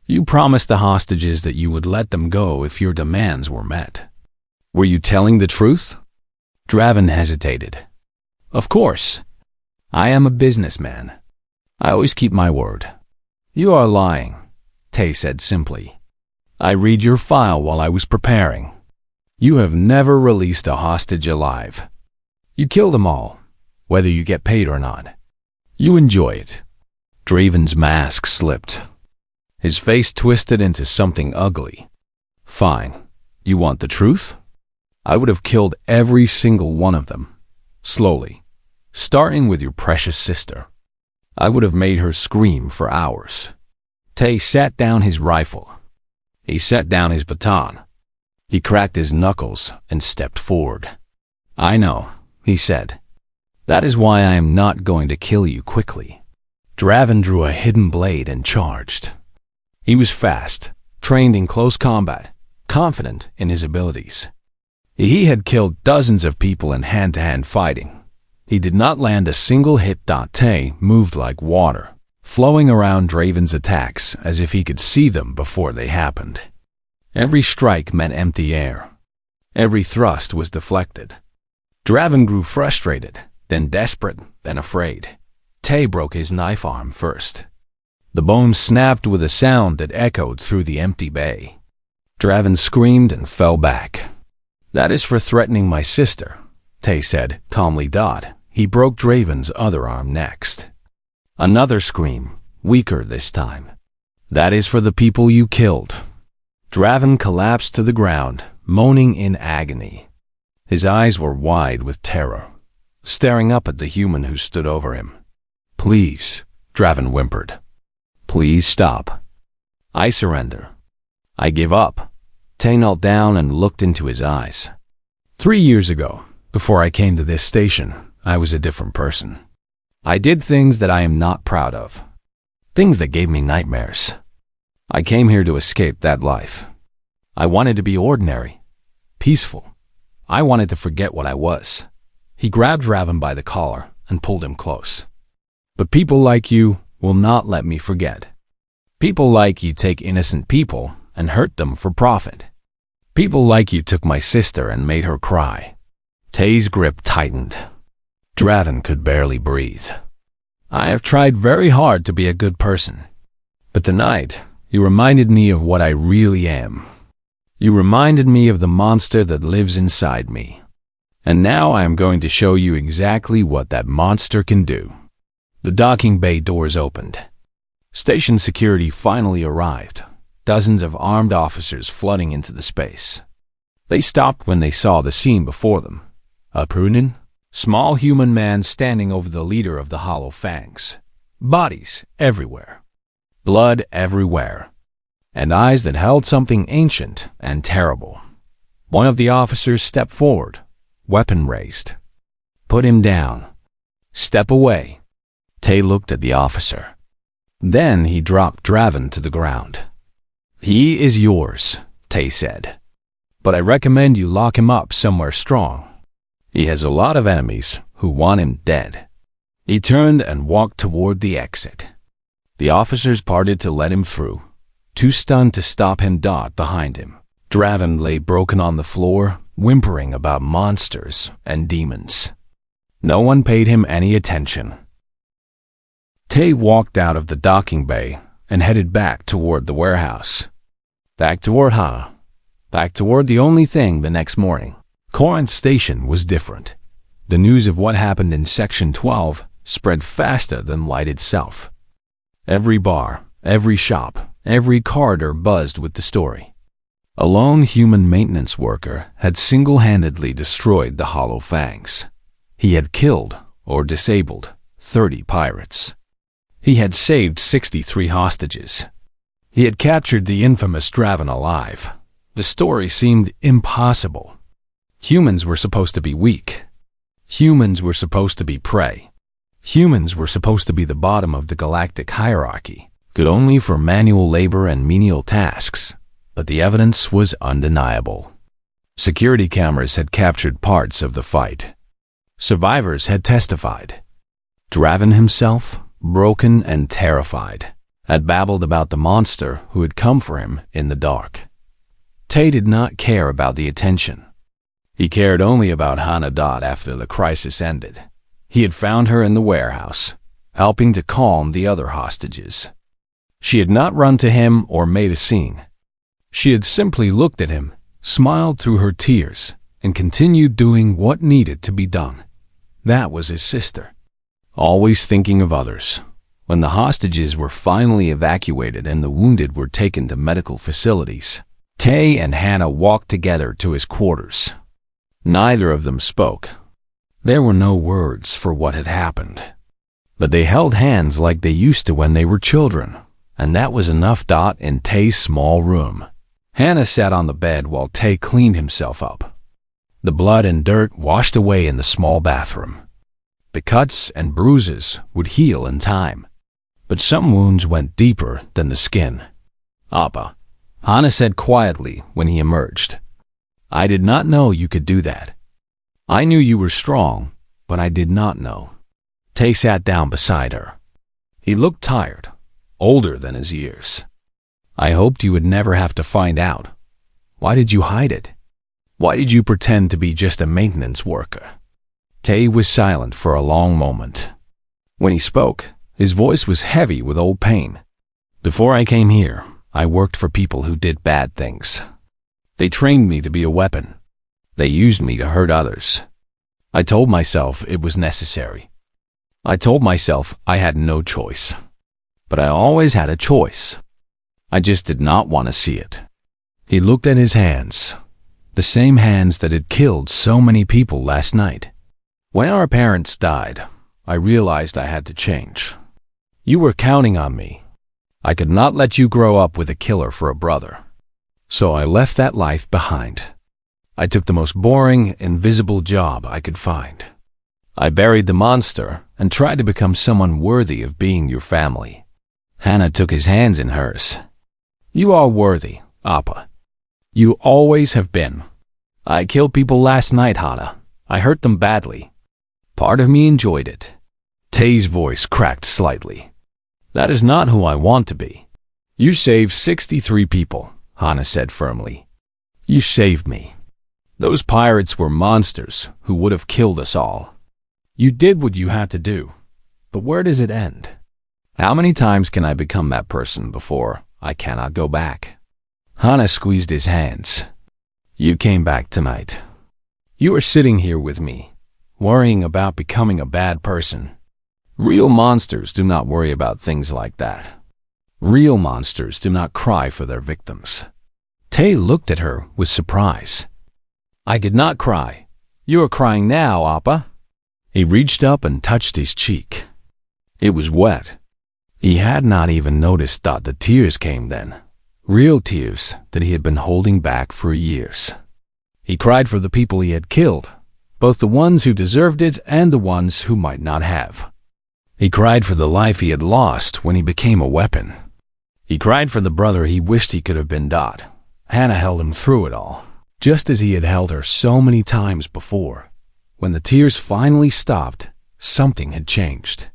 Speaker 1: "You promised the hostages that you would let them go if your demands were met. Were you telling the truth?" Draven hesitated. "Of course. I am a businessman. I always keep my word." "You are lying," Tay said simply. "I read your file while I was preparing. You have never released a hostage alive. You kill them all, whether you get paid or not. You enjoy it." Draven's mask slipped. His face twisted into something ugly. "Fine. You want the truth? I would have killed every single one of them, slowly, starting with your precious sister. I would have made her scream for hours." Tay sat down his rifle. He set down his baton. He cracked his knuckles and stepped forward. "I know," he said. "That is why I am not going to kill you quickly." Draven drew a hidden blade and charged. He was fast, trained in close combat, confident in his abilities. He had killed dozens of people in hand-to-hand fighting. He did not land a single hit. Tay moved like water, flowing around Draven's attacks as if he could see them before they happened. Every strike meant empty air. Every thrust was deflected. Draven grew frustrated, then desperate, then afraid. Tay broke his knife arm first. The bone snapped with a sound that echoed through the empty bay. Draven screamed and fell back. "That is for threatening my sister," Tay said calmly. He broke Draven's other arm next. Another scream, weaker this time. "That is for the people you killed." Draven collapsed to the ground, moaning in agony. His eyes were wide with terror, staring up at the human who stood over him. "Please," Draven whimpered. "Please stop. I surrender. I give up." Tay knelt down and looked into his eyes. 3 years ago, before I came to this station, I was a different person. I did things that I am not proud of. Things that gave me nightmares. I came here to escape that life. I wanted to be ordinary, peaceful. I wanted to forget what I was. He grabbed Draven by the collar and pulled him close. "But people like you will not let me forget. People like you take innocent people and hurt them for profit. People like you took my sister and made her cry." Tay's grip tightened. Draven could barely breathe. "I have tried very hard to be a good person. But tonight, you reminded me of what I really am. You reminded me of the monster that lives inside me. And now I am going to show you exactly what that monster can do." The docking bay doors opened. Station security finally arrived, dozens of armed officers flooding into the space. They stopped when they saw the scene before them. A prunin, small human man standing over the leader of the Hollow Fangs. Bodies everywhere. Blood everywhere. And eyes that held something ancient and terrible. One of the officers stepped forward, weapon raised. "Put him down. Step away." Tay looked at the officer. Then he dropped Draven to the ground. "He is yours," Tay said. "But I recommend you lock him up somewhere strong. He has a lot of enemies who want him dead." He turned and walked toward the exit. The officers parted to let him through, too stunned to stop him. Behind him, Draven lay broken on the floor, whimpering about monsters and demons. No one paid him any attention. Tay walked out of the docking bay and headed back toward the warehouse. Back toward the only thing the next morning. Corinth Station was different. The news of what happened in Section 12 spread faster than light itself. Every bar, every shop, every corridor buzzed with the story. A lone human maintenance worker had single-handedly destroyed the Hollow Fangs. He had killed or disabled 30 pirates. He had saved 63 hostages. He had captured the infamous Draven alive. The story seemed impossible. Humans were supposed to be weak. Humans were supposed to be prey. Humans were supposed to be the bottom of the galactic hierarchy, good only for manual labor and menial tasks. But the evidence was undeniable. Security cameras had captured parts of the fight. Survivors had testified. Draven himself, broken and terrified, had babbled about the monster who had come for him in the dark. Tay did not care about the attention. He cared only about Hannah. After the crisis ended, he had found her in the warehouse, helping to calm the other hostages. She had not run to him or made a scene. She had simply looked at him, smiled through her tears, and continued doing what needed to be done. That was his sister. Always thinking of others. When the hostages were finally evacuated and the wounded were taken to medical facilities, Tay and Hannah walked together to his quarters. Neither of them spoke. There were no words for what had happened. But they held hands like they used to when they were children, and that was enough. In Tay's small room, Hannah sat on the bed while Tay cleaned himself up. The blood and dirt washed away in the small bathroom. The cuts and bruises would heal in time, but some wounds went deeper than the skin. "Appa," Hannah said quietly when he emerged. "I did not know you could do that. I knew you were strong, but I did not know. Tay sat down beside her. He looked tired, older than his years. I hoped you would never have to find out. Why did you hide it? Why did you pretend to be just a maintenance worker? Tay was silent for a long moment. When he spoke, his voice was heavy with old pain. Before I came here, I worked for people who did bad things. They trained me to be a weapon. They used me to hurt others. I told myself it was necessary. I told myself I had no choice. But I always had a choice. I just did not want to see it. He looked at his hands, the same hands that had killed so many people last night. When our parents died, I realized I had to change. You were counting on me. I could not let you grow up with a killer for a brother. So I left that life behind. I took the most boring, invisible job I could find. I buried the monster and tried to become someone worthy of being your family. Hannah took his hands in hers. You are worthy, Appa. You always have been. I killed people last night, Hannah. I hurt them badly. Part of me enjoyed it. Tay's voice cracked slightly. That is not who I want to be. You saved 63 people, Hannah said firmly. You saved me. Those pirates were monsters who would have killed us all. You did what you had to do, but where does it end? How many times can I become that person before I cannot go back? Hannah squeezed his hands. You came back tonight. You are sitting here with me, worrying about becoming a bad person. Real monsters do not worry about things like that. Real monsters do not cry for their victims. Tay looked at her with surprise. I did not cry. You are crying now, Appa. He reached up and touched his cheek. It was wet. He had not even noticed that the tears came then. Real tears that he had been holding back for years. He cried for the people he had killed, both the ones who deserved it and the ones who might not have. He cried for the life he had lost when he became a weapon. He cried for the brother he wished he could have been Dot. Hannah held him through it all, just as he had held her so many times before. When the tears finally stopped, something had changed.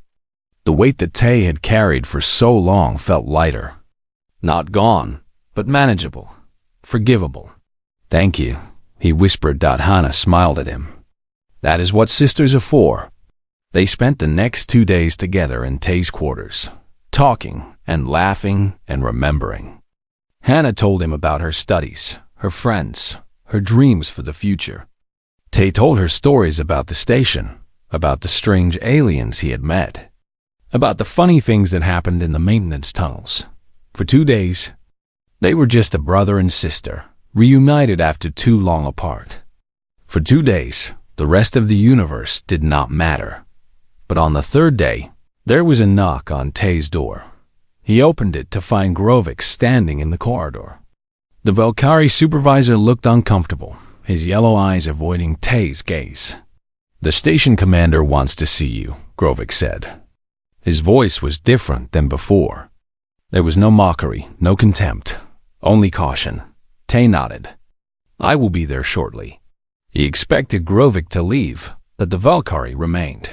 Speaker 1: The weight that Tay had carried for so long felt lighter. Not gone, but manageable, forgivable. Thank you, he whispered. Hannah smiled at him. That is what sisters are for. They spent the next 2 days together in Tay's quarters, talking and laughing and remembering. Hannah told him about her studies, her friends, her dreams for the future. Tay told her stories about the station, about the strange aliens he had met, about the funny things that happened in the maintenance tunnels. For 2 days, they were just a brother and sister, reunited after too long apart. For 2 days, the rest of the universe did not matter. But on the third day, there was a knock on Tay's door. He opened it to find Grovik standing in the corridor. The Valkyrie supervisor looked uncomfortable, his yellow eyes avoiding Tay's gaze. The station commander wants to see you, Grovik said. His voice was different than before. There was no mockery, no contempt, only caution. Tay nodded. I will be there shortly. He expected Grovik to leave, but the Valkyrie remained.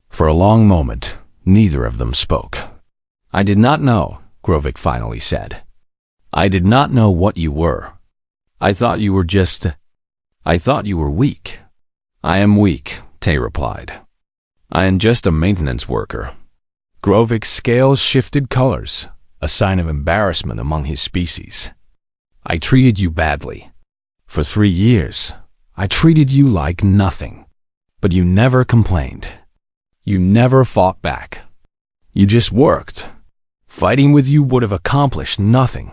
Speaker 1: For a long moment, neither of them spoke. I did not know, Grovik finally said. I did not know what you were. I thought you were weak. I am weak, Tay replied. I am just a maintenance worker. Grovik's scales shifted colors, a sign of embarrassment among his species. I treated you badly. For 3 years, I treated you like nothing. But you never complained. You never fought back. You just worked. Fighting with you would have accomplished nothing.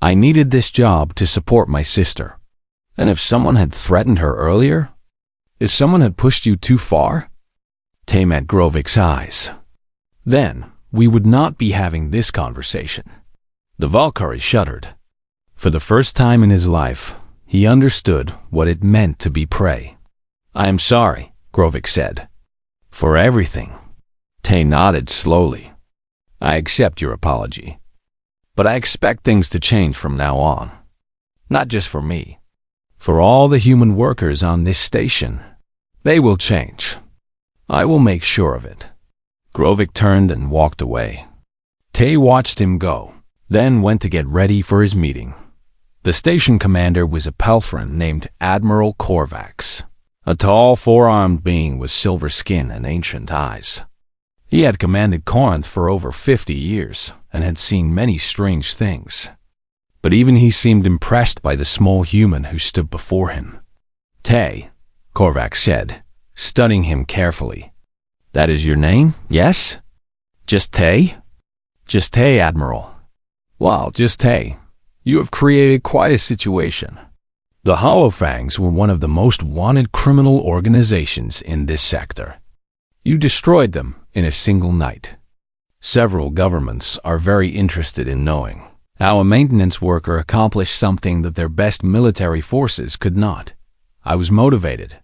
Speaker 1: I needed this job to support my sister. And if someone had threatened her earlier, if someone had pushed you too far, Tay met Grovik's eyes. Then we would not be having this conversation. The Valkyrie shuddered. For the first time in his life, he understood what it meant to be prey. I am sorry, Grovik said. For everything. Tay nodded slowly. I accept your apology. But I expect things to change from now on. Not just for me. For all the human workers on this station. They will change. I will make sure of it. Grovik turned and walked away. Tay watched him go, then went to get ready for his meeting. The station commander was a Pelthran named Admiral Korvax, a tall, four-armed being with silver skin and ancient eyes. He had commanded Corinth for over 50 years and had seen many strange things. But even he seemed impressed by the small human who stood before him. Tay, Korvax said, studying him carefully. That is your name, yes? Just Tay? Just Tay, Admiral. Wow, just Tay. You have created quite a situation. The Holofangs were one of the most wanted criminal organizations in this sector. You destroyed them in a single night. Several governments are very interested in knowing how a maintenance worker accomplished something that their best military forces could not. I was motivated.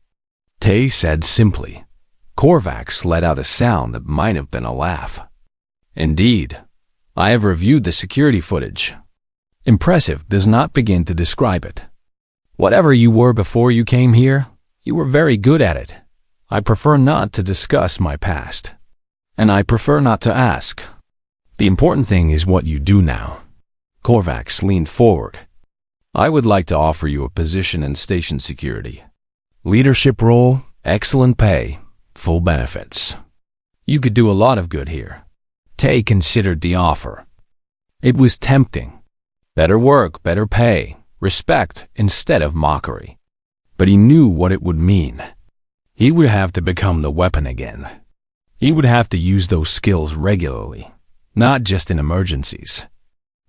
Speaker 1: Tay said simply. Korvax let out a sound that might have been a laugh. Indeed, I have reviewed the security footage. Impressive does not begin to describe it. Whatever you were before you came here, you were very good at it. I prefer not to discuss my past. And I prefer not to ask. The important thing is what you do now. Korvax leaned forward. I would like to offer you a position in station security. Leadership role, excellent pay, full benefits. You could do a lot of good here. Tay considered the offer. It was tempting. Better work, better pay, respect instead of mockery. But he knew what it would mean. He would have to become the weapon again. He would have to use those skills regularly, not just in emergencies.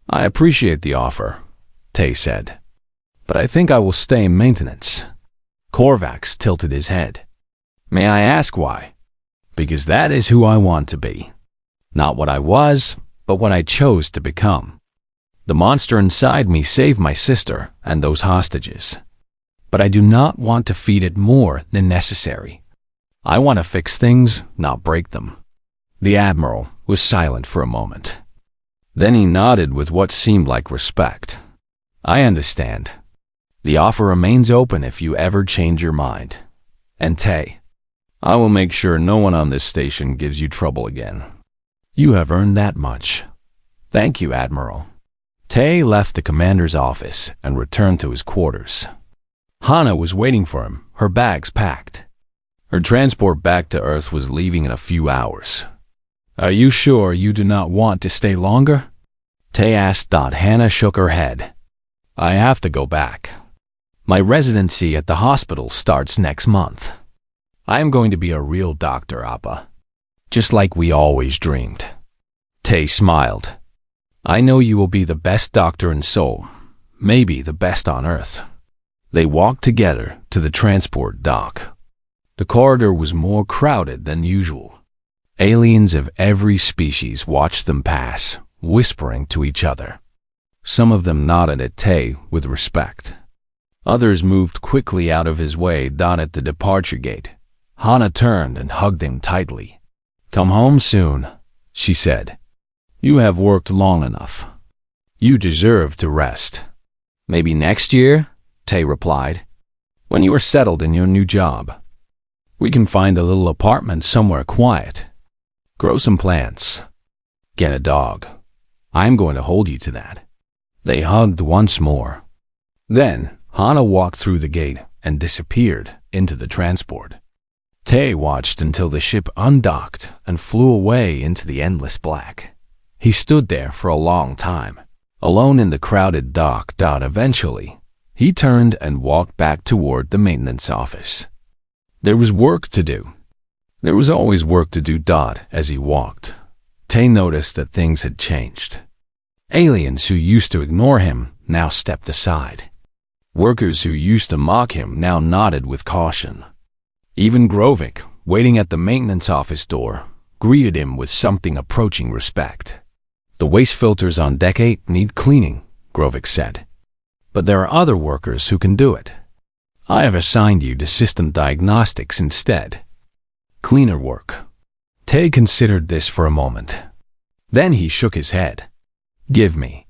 Speaker 1: I appreciate the offer, Tay said. But I think I will stay in maintenance. Korvax tilted his head. May I ask why? Because that is who I want to be. Not what I was, but what I chose to become. The monster inside me saved my sister and those hostages. But I do not want to feed it more than necessary. I want to fix things, not break them. The Admiral was silent for a moment. Then he nodded with what seemed like respect. I understand. The offer remains open if you ever change your mind. And Tay, I will make sure no one on this station gives you trouble again. You have earned that much. Thank you, Admiral. Tay left the commander's office and returned to his quarters. Hana was waiting for him, her bags packed. Her transport back to Earth was leaving in a few hours. Are you sure you do not want to stay longer? Tay asked. Hana shook her head. I have to go back. My residency at the hospital starts next month. I am going to be a real doctor, Appa. Just like we always dreamed. Tay smiled. I know you will be the best doctor in Seoul, maybe the best on Earth. They walked together to the transport dock. The corridor was more crowded than usual. Aliens of every species watched them pass, whispering to each other. Some of them nodded at Tay with respect. Others moved quickly out of his way. At the departure gate, Hana turned and hugged him tightly. Come home soon, she said. You have worked long enough. You deserve to rest. Maybe next year, Tay replied, when you are settled in your new job. We can find a little apartment somewhere quiet. Grow some plants. Get a dog. I'm going to hold you to that. They hugged once more. Then, Hana walked through the gate and disappeared into the transport. Tay watched until the ship undocked and flew away into the endless black. He stood there for a long time, alone in the crowded dock. Eventually, he turned and walked back toward the maintenance office. There was work to do. There was always work to do. As he walked, Tay noticed that things had changed. Aliens who used to ignore him now stepped aside. Workers who used to mock him now nodded with caution. Even Grovik, waiting at the maintenance office door, greeted him with something approaching respect. The waste filters on Deck 8 need cleaning, Grovik said. But there are other workers who can do it. I have assigned you to system diagnostics instead. Cleaner work. Tay considered this for a moment. Then he shook his head. Give me